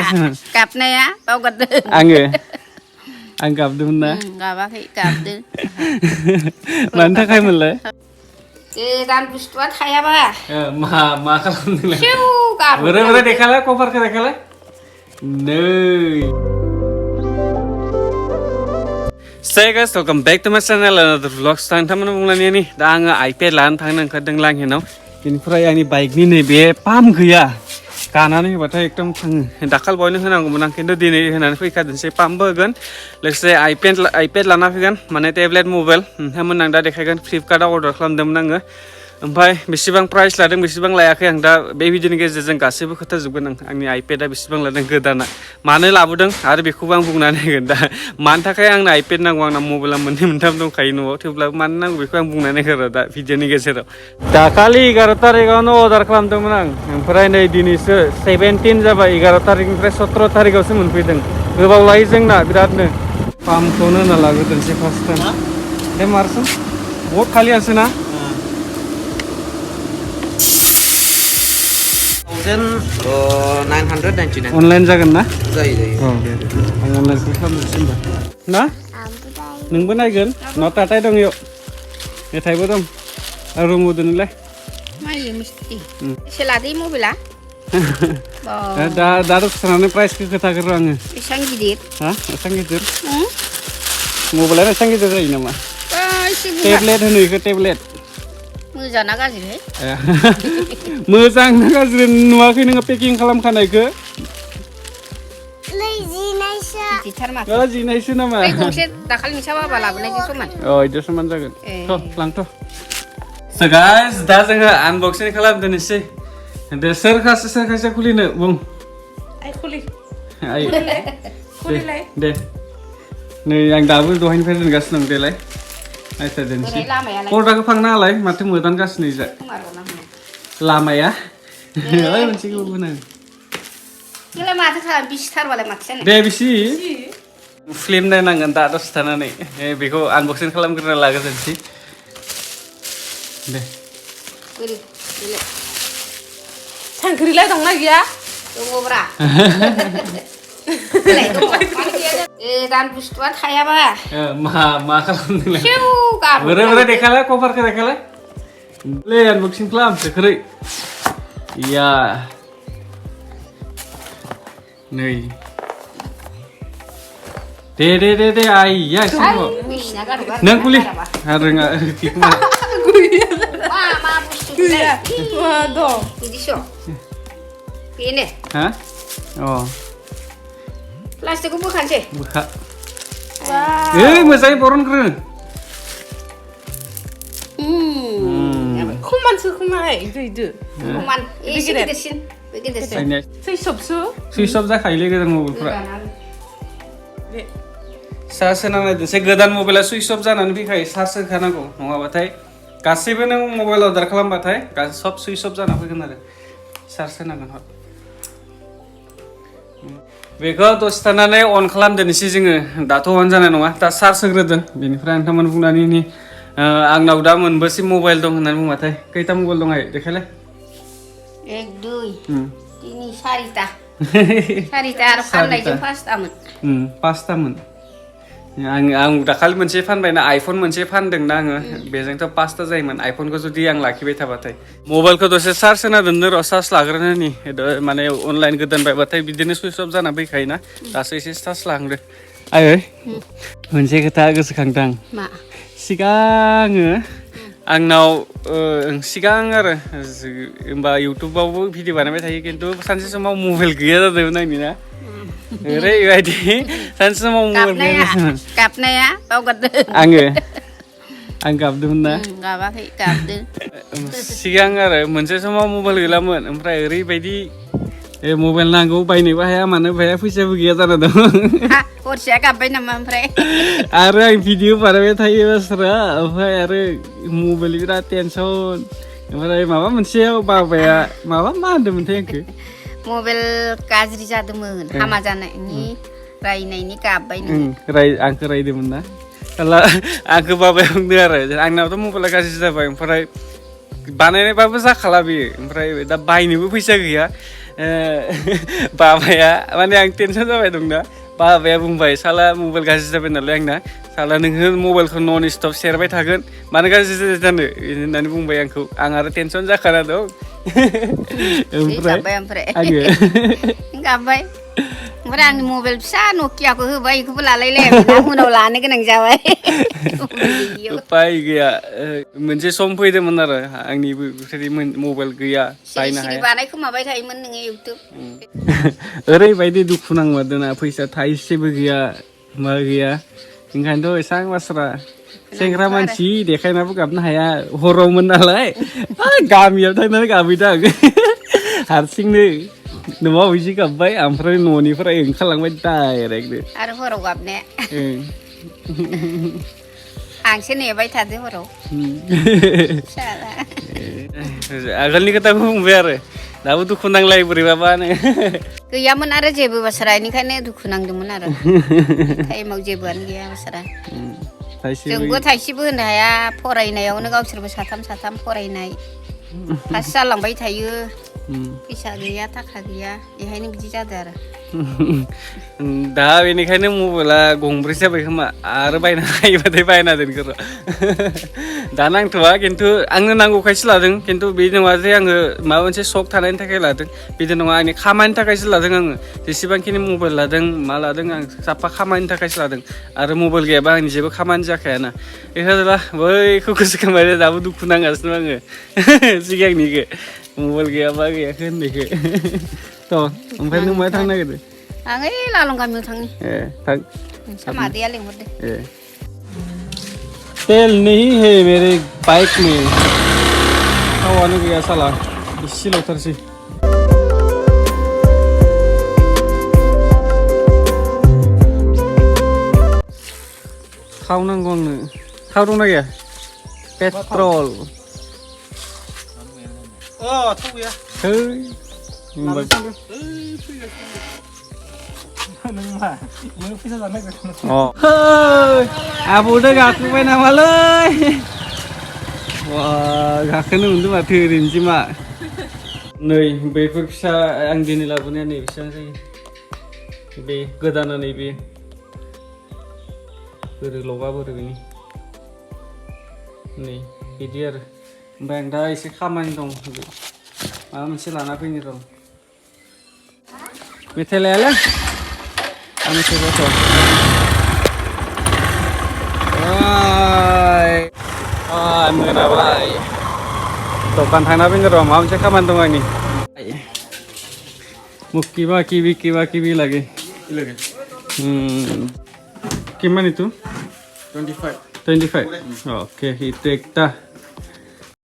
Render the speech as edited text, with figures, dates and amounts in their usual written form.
Kalamnaiya बावगारदों आं गाबदोंमोन ना गाबाखै गाबदों मानि थाखाय मोनलाय गोदान बुस्थुआ थायाबा मा खालामदोंलाय सेव गाबो बोरै देखालाय कभारखौ देखालाय नै Hey guys, welcome back to my channel another vlog नोंथांमोना बुंलायनाय नि दा आङो आइपेड लानो थांनो ओंखारदों लांहेनाव बेनिफ्राय आंनि बाइकनि नैबे पाम्प गैया गानानै होबाथाय एकदम थाङो दाखाल बावैनो होनांगौमोन आं खिन्थु दिनै होनानै फैखादोंसै पाम्पबो होगोन लोगोसे आइपेड लाना फैगोन माने टेब्लेट मबाइल नोंथांमोन आं दा देखायगोन फ्लिपकार्टआव अर्डार खालामदोंमोन आङो ओमफ्राय बेसेबां प्राइस लादों बेसेबां लायाखै आं दा बे भिडिअनि गेजेरजों गासैबो खोन्थाजोबगोन आं आंनि आइपेडआ बेसेबां लादों गोदाना मानो लाबोदों आरो बेखौबो आं बुंनानै होगोन दा मानि थाखाय आंनो आइपेड नांगौ आंना मबाइला मोननै मोनथाम दंखायो न'आव थेवब्लाबो मानो नांगौ बेखौ आं बुंनानै होगोन दा भिडिअनि गेजेराव दाखालि 11 तारिखआवनो अर्डार खालामदोंमोन आं ओमफ्राय नै दिनैसो 17 जाबाय 11 तारिखनिफ्राय 17 तारिखआवसो मोनफैदों गोबाव लायो जोंना बिरादनो पाम्पखौनो होना लाग्रोदोंसै फार्स्ट टाइम दे मारसोन बहुत खालि आसो ना 999 अनलाइन जागोन ना जायो औ दे आं अनलाइनखौ खालामनोसै होनबा ना नोंबो नायगोन नटाथाय दं इयाव मेथाइबो दं रुमाव दोनलाय मायो मिस्टि एसे लादो मबाइला दा दसे थानानै प्राइसखौ खोथागोन आङो बेसेबां गिदिर हा एसां गिदिर मबाइलानो एसां गिदिर जायो नामा टेब्लेट होनो इखौ टेब्लेट मोजां ना गाज्रि मोजां ना गाज्रि नुवाखै नोङो पेकिं खालामखानायखौ जिनायसो नामा गंसे दाखालि नोंसा बाबा लाबोनायजों समान इदो समान जागोन थ' लांथ' So guys दा जोङो आनबक्सिं खालामदोनोसै दे सोर खायसे खुलिनो बुं आइ खुलि खुलिलाय दे नै आं दाबो दहायनिफ्राय दोनगासिनो दं देलाय आयथा दोनसै पर्दाखौ फांना हालाय माथो मोदानगासिनो इजा लामाया ओइ मोनसेखौ बुंनां नोंलाय माथो खालाम बिसिथारबालाय माथो जानो दे बिसि फिल्म नायनांगोन दा दसे थानानै बेखौ आनबक्सिं खालामग्रोना लाग्रोनोसै दे सांख्रिलाय दंना गैया दङब्रा गोदान बुस्थुआ थायाबा मा खालामदोंलाय सेव गाबो बोरै देखालाय कभारखौ देखालाय ले आनबक्सिं खालामसो खोरै या नै दे आइया नों खुलि रोङा मा बुस्थु दं बिदिसो बेनो हा प्लास्टिकखौ बोखानोसै बोखा मोजाङै बरनग्रो खमानसो खोमाहाय दैदो खमान एसे गिदिरसिन सुइस अफ जाखायोलै गोदान मबाइलफ्रा चार्ज होनानै दोनसै गोदान मबाइला सुइस अफ जानानै फैखायो चार्ज होखानांगौ नङाबाथाय गासैबो नों मबाइल अर्डार खालामबाथाय सब सुइस अफ जाना फैगोन आरो चार्ज होनांगोन बेखौ दसे थानानै अन खालामदोनोसै जोङो दाथ' अन जानाय नङा दा चार्ज होग्रोदों बेनिफ्राय नोंथांमोन बुंनानै आंनाव दा मोनबेसे मबाइल दं होननानै बुंबाथाय खैथा मबाइल दं देखायलाय 1 2 3 4टा आरो फाननायजों 5टामोन आं दाखालि मोनसे फानबायना आइफन मोनसे फानदोंना आङो बेजोंथ' 5टा जायोमोन आइफनखौ जुदि आं लाखिबाय थाबाथाय मबाइलखौ दसे चार्ज होना दोननो र' चार्ज लाग्रोनो माने अनलाइन गोदान बायबाथाय बिदिनो सुइच अफ जाना फैखायोना दासो एसे चार्ज लांदो आयै मोनसे खोथा गोसोखांदों मा सिगाङो आंनाव सिगां आरो होमबा इउटुबावबो भिडिअ बानायबाय थायो खिन्थु सानसे समाव मबाइल गैया जादोंमोन आंनिना ओरैबायदि सानसे समाव मबाइल गैया गाबनाया बावगारदों आं गाबदोंमोन ना गाबाखै गाबदों सिगां आरो मोनसे समाव मबाइल गैलामोन ओमफ्राय ओरैबायदि मबाइल नांगौ बायनोबो हाया मानोबो हाया फैसाबो गैया जाना दं हरसेया गाबबाय नामा ओमफ्राय आरो आं भिडिअ बानायबाय थायो बास्रा ओमफ्राय आरो मबाइल बिराद टेनसन ओमफ्राय माबा मोनसे बाबाया मा होनदोंमोनथाय आंखौ मबाइल गाज्रि जादोंमोन हामा जानायनि रायनायनि गाबबाय आंखौ रायदोंमोन ना आंखौ बाबाया बुंदों आरो आंनावथ' मबाइला गाज्रि जाबाय ओमफ्राय बानायनायबाबो जाखाला बेयो ओमफ्राय दा बायनोबो फैसा गैया बाबाया माने आं टेनसन जाबाय दं दा बाबाया बुंबाय साला मबाइल गाज्रि जाबाय नालाय आंना साला नोङो मबाइलखौ नन स्टप सेरबाय थागोन मानो गाज्रि जानो होननानै बुंबाय आंखौ आं आरो टेनसन जाखाना दं ओमफ्राय आङो गाबबाय ओमफ्राय आंनि मबाइल फिसा नकियाखौ होबाय बेखौबो लालायलायाखै उनाव लानो गोनां जाबाय उपाय गैया मोनसे सम फैदोंमोन आरो आंनिबो बेफोरबायदि मबाइल गैया बायनो हाया बानायखोमाबाय थायोमोन नोङो इउटुब ओरैबायदि दुखु नांमारदोंना फैसा थाइसेबो गैया मा गैया ओंखायनोथ' एसां बाथ्रा सेंग्रा मानसि देखायनाबो गाबनो हाया हरावमोन नालाय गामियाव थांनानै गाबहैदों आं हारसिंनो न'आव एसे गाबबाय ओमफ्राय न'निफ्राय ओंखारलांबाय डाइरेक्टनो आरो हराव गाबनाया आंसो नेबाय थादो हराव आगोलनि खोथाखौ बुंबाय आरो दाबो दुखु नांलाय बोरैबाबानो गैयामोन आरो जेबो बाथ्रा बेनिखायनो दुखु नांदोंमोन आरो टाइमाव जेबोआनो गैया बाथ्रा जोंबो थाइसेबो होनो हाया फरायनायावनो गावसोरबो साथाम फरायनाय पास जालांबाय थायो फैसा गैया थाखा गैया बेहायनो बिदि जादों आरो दा बेनिखायनो मबाइला गंब्रै जाबाय खोमा आरो बायना हायोबाथाय बायना दोनगोन र' दा नांथ'वा खिन्थु आंनो नांगौखायसो लादों खिन्थु बे नङा जे आङो माबा मोनसे शक थानायनि थाखाय लादों बिदि नङा आंनि खामानिनि थाखायसो लादों आङो जेसेबांखिनि मबाइल लादों मा लादों आं साफा खामानिनि थाखायसो लादों आरो मबाइल गैयाबा आंनि जेबो खामानि जाखायाना बेखायनो बैखौ गोसोखांबाय दाबो दुखु नांगासिनो आङो सिगांनिखौ मबाइल गैयाबा गैयाखै होननायखौ थ' ओमफ्राय नों माया थांनो नागिरदों आं ओइ लालं गामियाव थांनि थां मादैया लिंहरदो तेल नहीं है मेरे बाइक में थावानो गैया साला इसेल'थारसै थाव नांगौ आंनो थाव दंना गैया पेट्रल थाव गैया आबौदो गाखोबाय नामालै गाखोनो मोनदों माथो ओरैनोसै मा नै बेफोर फिसा आं दिनै लाबोनाया नै बेसेबां जायो बे गोदाना नैबे बोरै लगा बोरै बेनि नै बिदि आरो ओमफ्राय आं दा एसे खामानि दं माबा मोनसे लाना फैनो र' मेथाइ लायालै आं मेथाइ बाथ' मोनाबाय दखान थांना फैनो र' माबा मोनसे खामानि दं आंनि মোক কিবা কিবি লাগে কিমান এইটো 25 ओके itu एकटा